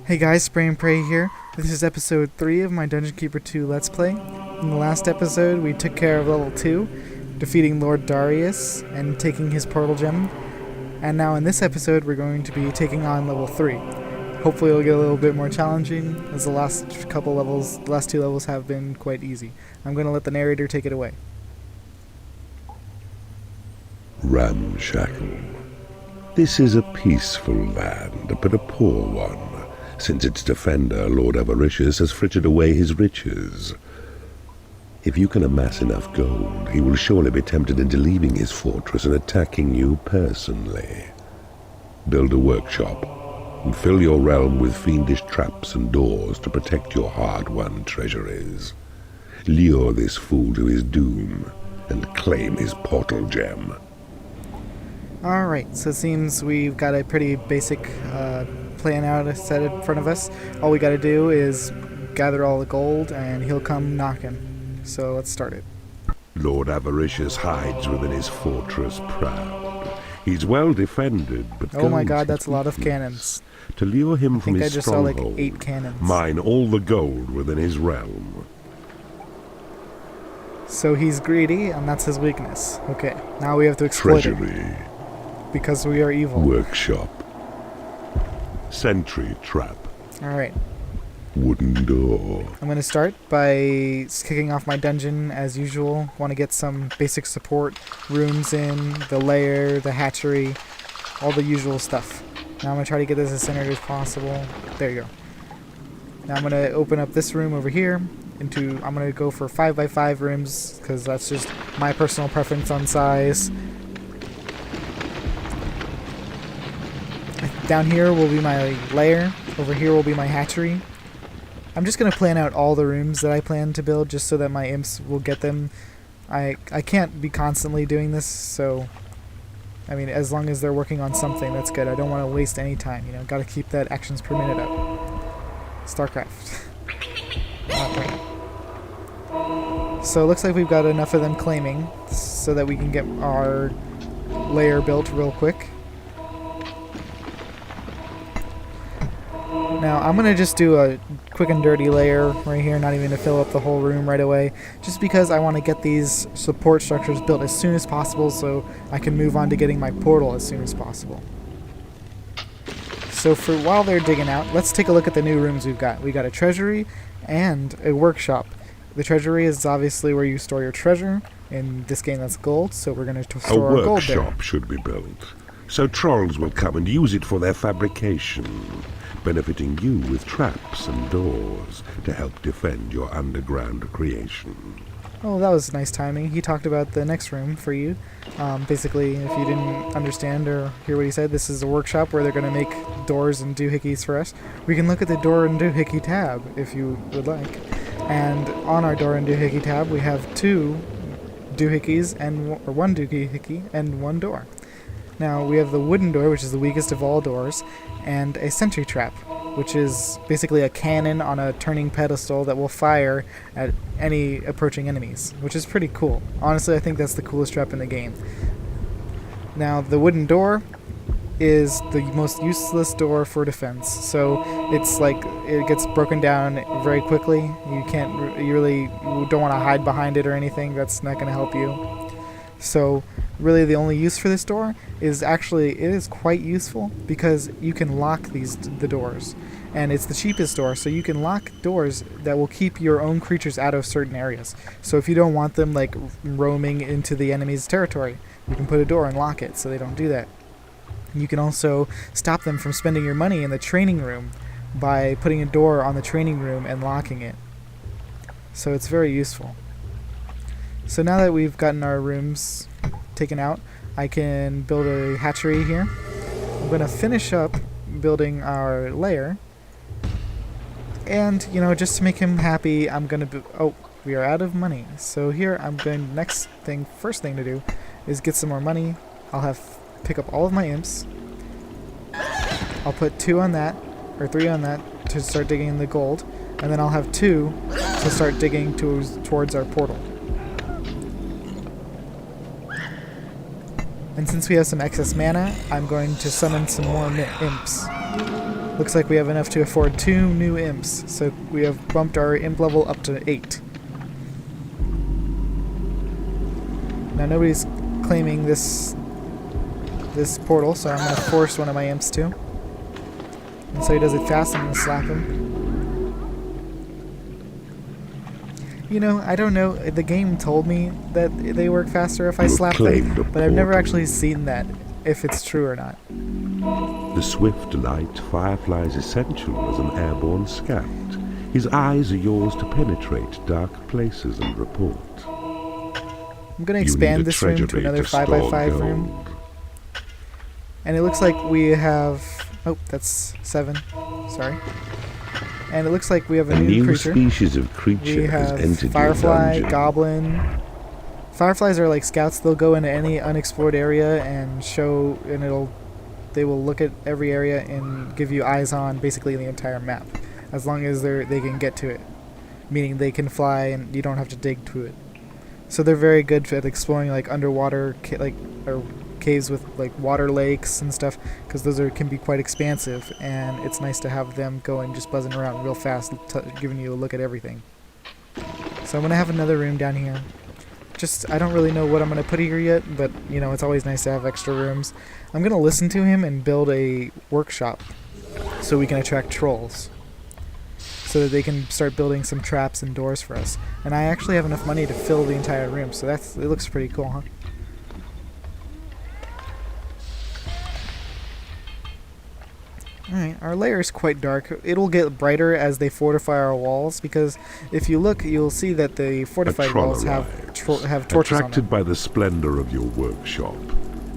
Hey guys, Spray and Pray here. This is episode 3 of my Dungeon Keeper 2 Let's Play. In the last episode, we took care of level 2, defeating Lord Darius and taking his portal gem. And now in this episode, we're going to be taking on level 3. Hopefully it'll get a little bit more challenging, as the last two levels have been quite easy. I'm going to let the narrator take it away. Ramshackle. This is a peaceful land, but a poor one, since its defender, Lord Avaricious, has frittered away his riches. If you can amass enough gold, he will surely be tempted into leaving his fortress and attacking you personally. Build a workshop, and fill your realm with fiendish traps and doors to protect your hard-won treasuries. Lure this fool to his doom, and claim his portal gem. Alright, so it seems we've got a pretty basic plan out set in front of us. All we gotta do is gather all the gold and he'll come knocking. So let's start it. Lord Avaricious hides within his fortress proud. He's well defended, but oh my god, that's a lot of cannons. To lure him from his I just saw like stronghold, 8 cannons. mine all the gold within his realm. So he's greedy, and that's his weakness. Okay, now we have to exploit Treasury. it. Because we are evil. Workshop. Sentry trap. Alright. Wooden door. I'm going to start by kicking off my dungeon as usual. Want to get some basic support rooms in, the lair, the hatchery, all the usual stuff. Now I'm going to try to get this as centered as possible. There you go. Now I'm going to open up this room over here. I'm going to go for 5x5 rooms because that's just my personal preference on size. Down here will be my lair. Over here will be my hatchery. I'm just going to plan out all the rooms that I plan to build just so that my imps will get them. I can't be constantly doing this, so I mean, as long as they're working on something, that's good. I don't want to waste any time, you know. Got to keep that actions per minute up. StarCraft. Okay. So it looks like we've got enough of them claiming so that we can get our lair built real quick. Now, I'm going to just do a quick and dirty layer right here, not even to fill up the whole room right away, just because I want to get these support structures built as soon as possible so I can move on to getting my portal as soon as possible. So for while they're digging out, let's take a look at the new rooms we've got. We got a treasury and a workshop. The treasury is obviously where you store your treasure. In this game, that's gold, so we're going to store our gold there. A workshop should be built, so trolls will come and use it for their fabrication, benefiting you with traps and doors to help defend your underground creation. Oh, that was nice timing. He talked about the next room for you. Basically, if you didn't understand or hear what he said, this is a workshop where they're going to make doors and doohickeys for us. We can look at the door and doohickey tab if you would like. And on our door and doohickey tab, we have 2 doohickeys or 1 doohickey and 1 door. Now, we have the wooden door, which is the weakest of all doors, and a sentry trap, which is basically a cannon on a turning pedestal that will fire at any approaching enemies, which is pretty cool. Honestly, I think that's the coolest trap in the game. Now, the wooden door is the most useless door for defense, so it's like it gets broken down very quickly. You don't want to hide behind it or anything. That's not going to help you. So really the only use for this door is it is quite useful because you can lock the doors, and it's the cheapest door, so you can lock doors that will keep your own creatures out of certain areas. So if you don't want them like roaming into the enemy's territory, you can put a door and lock it so they don't do that. You can also stop them from spending your money in the training room by putting a door on the training room and locking it. So it's very useful. So now that we've gotten our rooms taken out, I can build a hatchery here. I'm going to finish up building our lair. And, you know, just to make him happy, I'm going to... Oh, we are out of money. So here, first thing to do is get some more money. I'll pick up all of my imps. I'll put 2 on that, or 3 on that, to start digging in the gold. And then I'll have 2 to start digging towards our portal. And since we have some excess mana, I'm going to summon some more imps. Looks like we have enough to afford 2 new imps, so we have bumped our imp level up to 8. Now nobody's claiming this portal, so I'm going to force one of my imps to. And so he does it fast, I'm going to slap him. You know, I don't know, the game told me that they work faster if I slap them, but I've never actually seen that, if it's true or not. The swift light Firefly's essential as an airborne scout. His eyes are yours to penetrate dark places and report. I'm going to expand this room to another 5x5 room. And it looks like we have... Oh, that's 7. Sorry. And it looks like we have a new creature. Species of creature we has have entered Firefly, your dungeon. Goblin. Fireflies are like scouts. They'll go into any unexplored area and show, and they will look at every area and give you eyes on basically the entire map, as long as they can get to it, meaning they can fly and you don't have to dig to it. So they're very good at exploring like underwater, or caves with like water lakes and stuff, because those can be quite expansive, and it's nice to have them going just buzzing around real fast, giving you a look at everything. So I'm gonna have another room down here. I don't really know what I'm gonna put here yet, but you know, it's always nice to have extra rooms. I'm gonna listen to him and build a workshop so we can attract trolls, so that they can start building some traps and doors for us. And I actually have enough money to fill the entire room, so it looks pretty cool, huh? Alright, our layer is quite dark. It'll get brighter as they fortify our walls, because if you look, you'll see that the fortified walls have torches on Attracted them. by the splendor of your workshop,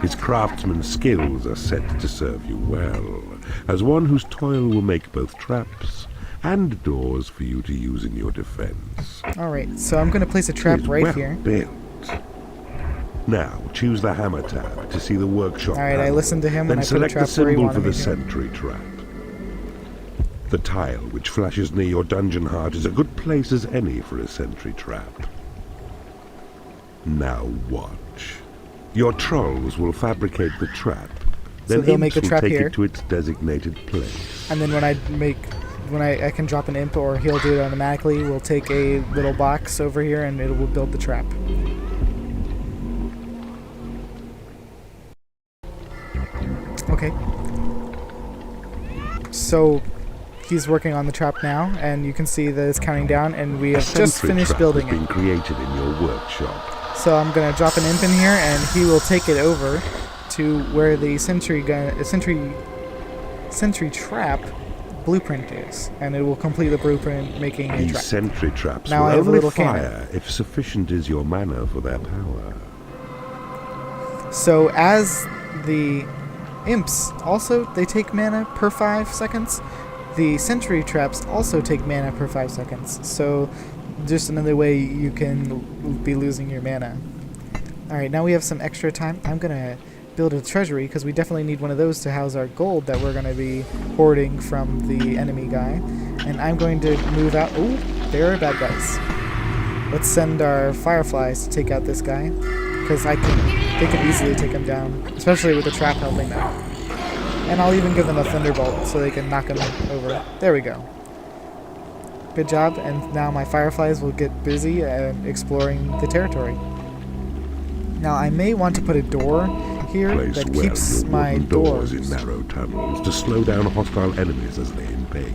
his craftsman's skills are set to serve you well, as one whose toil will make both traps and doors for you to use in your defense. Alright, so I'm going to place a trap right here. Built. Now, choose the hammer tab to see the workshop. Alright, I listened to him and I put a trap where he wanted me to. Then select the symbol for the sentry trap. The tile which flashes near your dungeon heart is a good place as any for a sentry trap. Now watch. Your trolls will fabricate the trap. So Then they'll make the imps will trap take here. it to its designated place. And then when I can drop an imp, or he'll do it automatically, we'll take a little box over here and it will build the trap. Okay. So he's working on the trap now, and you can see that it's counting down, and we have just finished building Been it. created in your workshop. So I'm gonna drop an imp in here, and he will take it over to where the sentry trap blueprint is, and it will complete the blueprint, making a These trap. sentry traps Now will I have a only little fire cannon. if sufficient is your mana for their power. So as the imps also, they take mana per 5 seconds. The sentry traps also take mana per 5 seconds. So just another way you can be losing your mana. Alright, now we have some extra time. I'm gonna build a treasury, because we definitely need one of those to house our gold that we're gonna be hoarding from the enemy guy. And I'm going to move out. Oh, there are bad guys. Let's send our fireflies to take out this guy, because they could easily take him down, especially with the trap helping them. And I'll even give them a thunderbolt so they can knock him over. There we go. Good job, and now my fireflies will get busy exploring the territory. Now I may want to put a door here Place that well keeps your my wooden doors. in narrow tunnels to slow down hostile enemies as they invade.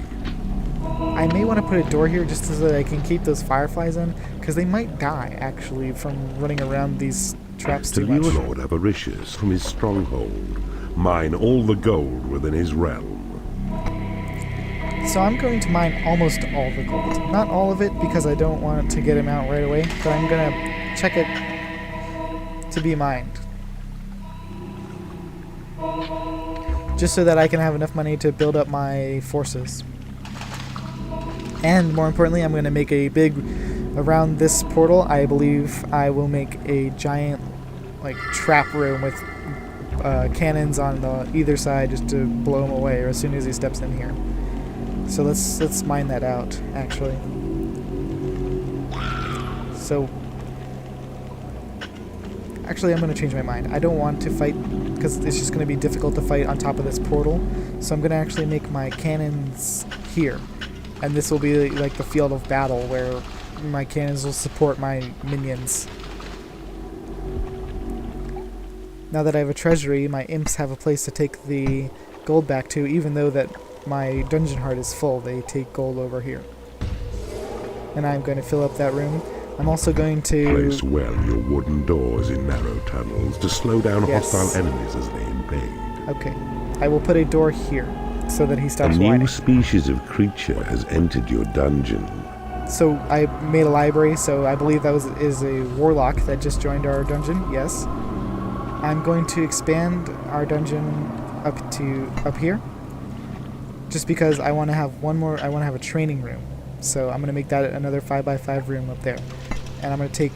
I may want to put a door here just so that I can keep those fireflies in, because they might die actually from running around these traps To too much. lure Lord Avaricious from his stronghold, mine all the gold within his realm. So I'm going to mine almost all the gold. Not all of it, because I don't want to get him out right away, but I'm going to check it to be mined. Just so that I can have enough money to build up my forces. And more importantly, I'm going to make a big, around this portal, I believe I will make a giant trap room with cannons on either side, just to blow him away as soon as he steps in here. So let's mine that out, actually. So actually, I'm going to change my mind. I don't want to fight, because it's just going to be difficult to fight on top of this portal. So I'm going to actually make my cannons here. And this will be like the field of battle where my cannons will support my minions. Now that I have a treasury, my imps have a place to take the gold back to, even though that my dungeon heart is full. They take gold over here. And I'm going to fill up that room. I'm also going to... Place well your wooden doors in narrow tunnels to slow down Yes. hostile enemies as they invade. Okay. I will put a door here so that he A stops new whining. species of creature has entered your dungeon. So I made a library, so I believe that is a warlock that just joined our dungeon. Yes. I'm going to expand our dungeon up here, just because I want to have one more. I want to have a training room, so I'm going to make that another 5x5 room up there, and I'm going to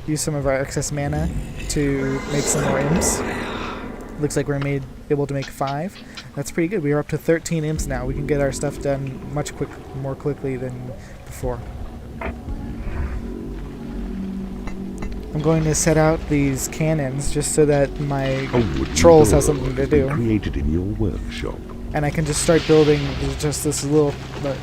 use some of our excess mana to make some more imps. Looks like we're able to make 5. That's pretty good. We are up to 13 imps now. We can get our stuff done much more quickly than before. I'm going to set out these cannons just so that my trolls have something to do. Created in your workshop. And I can just start building just this little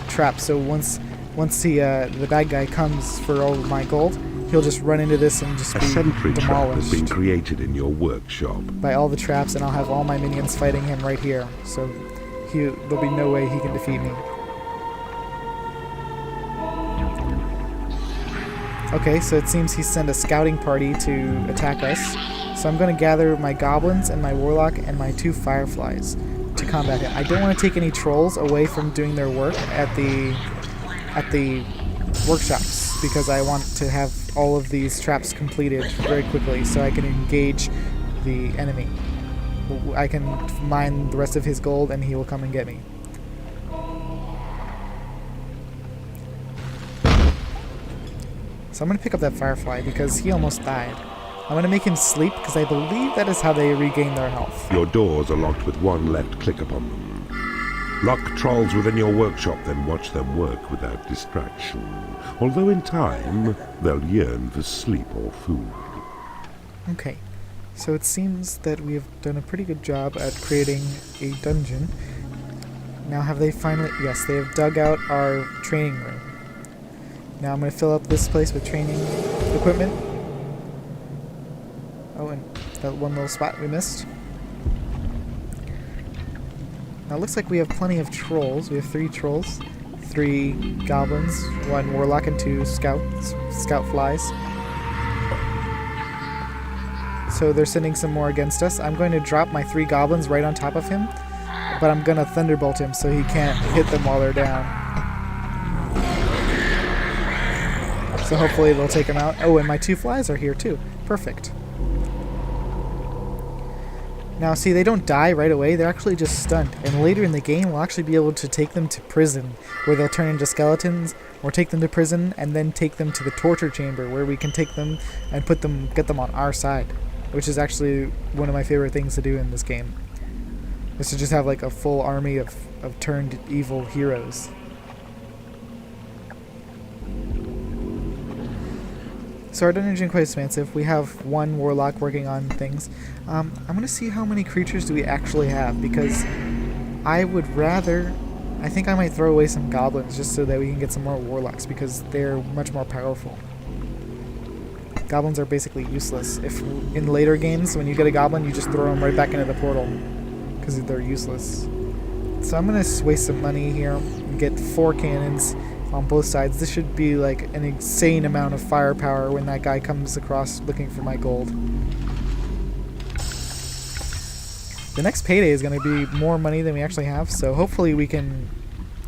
trap. So once the bad guy comes for all of my gold, he'll just run into this and just A be sentry trap has been demolished created in your workshop. by all the traps, and I'll have all my minions fighting him right here. So there'll be no way he can defeat me. Okay, so it seems he sent a scouting party to attack us. So I'm going to gather my goblins and my warlock and my 2 fireflies to combat him. I don't want to take any trolls away from doing their work at the workshops, because I want to have all of these traps completed very quickly so I can engage the enemy. I can mine the rest of his gold and he will come and get me. So I'm going to pick up that firefly because he almost died. I'm going to make him sleep because I believe that is how they regain their health. Your doors are locked with one left click upon them. Lock trolls within your workshop, then watch them work without distraction. Although in time, they'll yearn for sleep or food. Okay, so it seems that we have done a pretty good job at creating a dungeon. Now have they finally... Yes, they have dug out our training room. Now I'm going to fill up this place with training equipment. Oh, and that one little spot we missed. Now it looks like we have plenty of trolls. We have 3 trolls, 3 goblins, 1 warlock, and 2 scout flies. So they're sending some more against us. I'm going to drop my 3 goblins right on top of him, but I'm going to thunderbolt him so he can't hit them while they're down. So hopefully they'll take him out. Oh, and my 2 flies are here too. Perfect. Now, see, they don't die right away. They're actually just stunned. And later in the game, we'll actually be able to take them to prison, where they'll turn into skeletons, or take them to prison and then take them to the torture chamber, where we can take them and get them on our side, which is actually one of my favorite things to do in this game. Is to just have like a full army of turned evil heroes. So our dungeon is quite expansive. We have 1 warlock working on things. I'm going to see how many creatures do we actually have, because I would rather... I think I might throw away some goblins just so that we can get some more warlocks, because they're much more powerful. Goblins are basically useless. If in later games, when you get a goblin, you just throw them right back into the portal, because they're useless. So I'm going to waste some money here and get 4 cannons on both sides. This should be like an insane amount of firepower when that guy comes across looking for my gold. The next payday is going to be more money than we actually have, so hopefully we can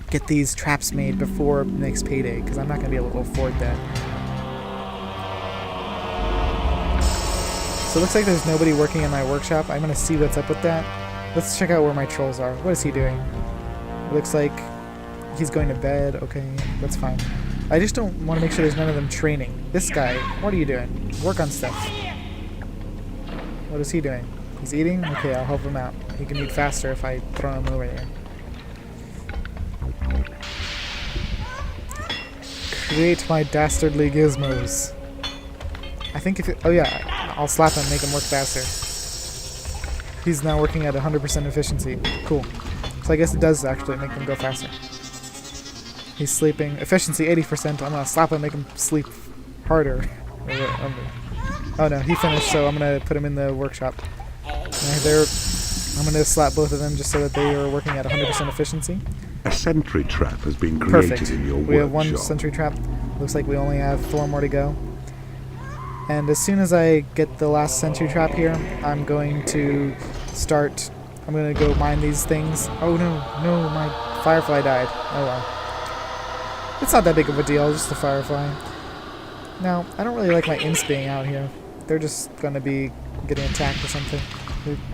get these traps made before the next payday, because I'm not going to be able to afford that. So it looks like there's nobody working in my workshop. I'm going to see what's up with that. Let's check out where my trolls are. What is he doing? It looks like he's going to bed. Okay, that's fine. I just don't want to make sure there's none of them training. This guy, what are you doing? Work on stuff. What is he doing? He's eating? Okay, I'll help him out. He can eat faster if I throw him over there. Create my dastardly gizmos. I think if it... Oh yeah, I'll slap him, make him work faster. He's now working at 100% efficiency. Cool. So I guess it does actually make them go faster. He's sleeping. Efficiency 80%. I'm gonna slap him, make him sleep harder. Oh no, he finished, so I'm gonna put him in the workshop. I'm gonna slap both of them just so that they are working at 100% efficiency. A sentry trap has been created Perfect. in your We have workshop. one sentry trap. Looks like we only have 4 more to go. And as soon as I get the last sentry trap here, I'm going to start. I'm going to go mine these things. Oh no, my firefly died. Oh well. It's not that big of a deal, just the firefly. Now, I don't really like my imps being out here. They're just going to be getting attacked or something.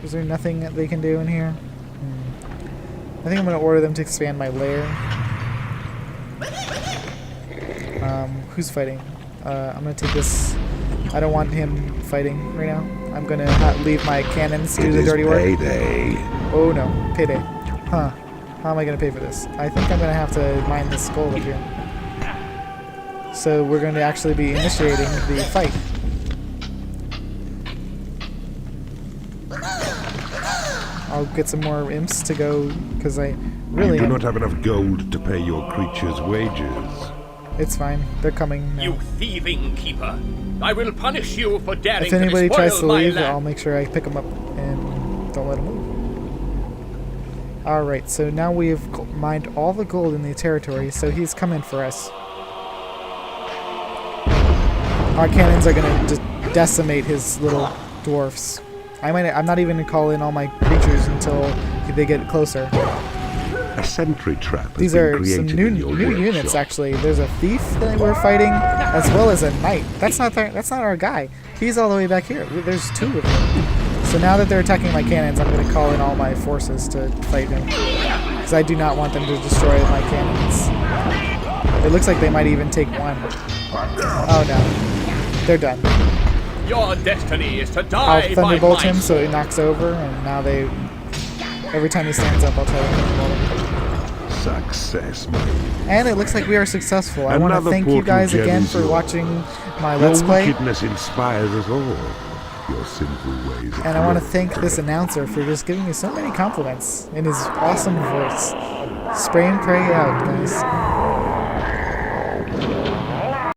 Is there nothing that they can do in here? I think I'm going to order them to expand my lair. Who's fighting? I'm going to take this. I don't want him fighting right now. I'm going to leave my cannons to do the dirty work. Payday. Oh no, payday. Huh. How am I going to pay for this? I think I'm going to have to mine this gold up here. So we're going to actually be initiating the fight. I'll get some more imps to go, because I really You do not have enough gold to pay your creatures' wages. It's fine. They're coming now. You thieving keeper! I will punish you for daring If anybody to tries to my leave, land. I'll make sure I pick them up and don't let them move. Alright, so now we have mined all the gold in the territory, so he's coming for us. Our cannons are going to decimate his little dwarfs. I'm not even going to call in all my creatures until they get closer. A sentry trap has These been are created some in your new workshop. units, actually. There's a thief that we're fighting, as well as a knight. That's not our guy. He's all the way back here. There's 2 of them. So now that they're attacking my cannons, I'm going to call in all my forces to fight him, because I do not want them to destroy my cannons. It looks like they might even take 1. Oh no, they're done. Your destiny is to die I'll thunderbolt by him my so he knocks over, and now they. Every time he stands up, I'll try to thunderbolt him. Success, mate. And it looks like we are successful. I want to Another thank you portal guys gem again is for yours. watching my Your Let's Play. wickedness inspires us all. Your sinful ways. And I want to thank this announcer for just giving me so many compliments in his awesome voice. Spray and pray out, guys.